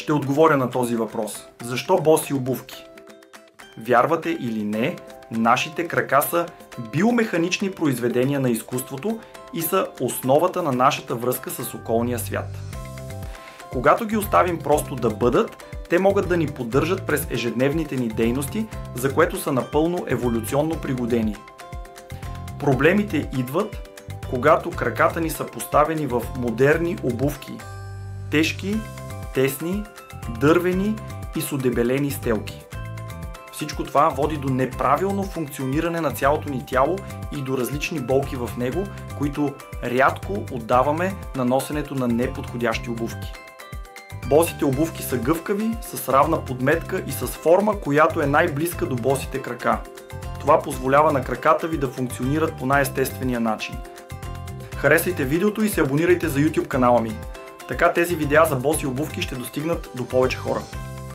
ще отговоря на този въпрос. Защо боси обувки? Вярвате или не, нашите крака са биомеханични произведения на изкуството и са основата на нашата връзка с околния свят. Когато ги оставим просто да бъдат, те могат да ни поддържат през ежедневните ни дейности, за което са напълно еволюционно пригодени. Проблемите идват, когато краката ни са поставени в модерни обувки – тежки, тесни, дървени и с одебелени стелки. Всичко това води до неправилно функциониране на цялото ни тяло и до различни болки в него, които рядко отдаваме на носенето на неподходящи обувки. Босите обувки са гъвкави, с равна подметка и с форма, която е най-близка до босите крака. Това позволява на краката ви да функционират по най-естествения начин. Харесайте видеото и се абонирайте за YouTube канала ми. Така тези видеа за боси обувки ще достигнат до повече хора.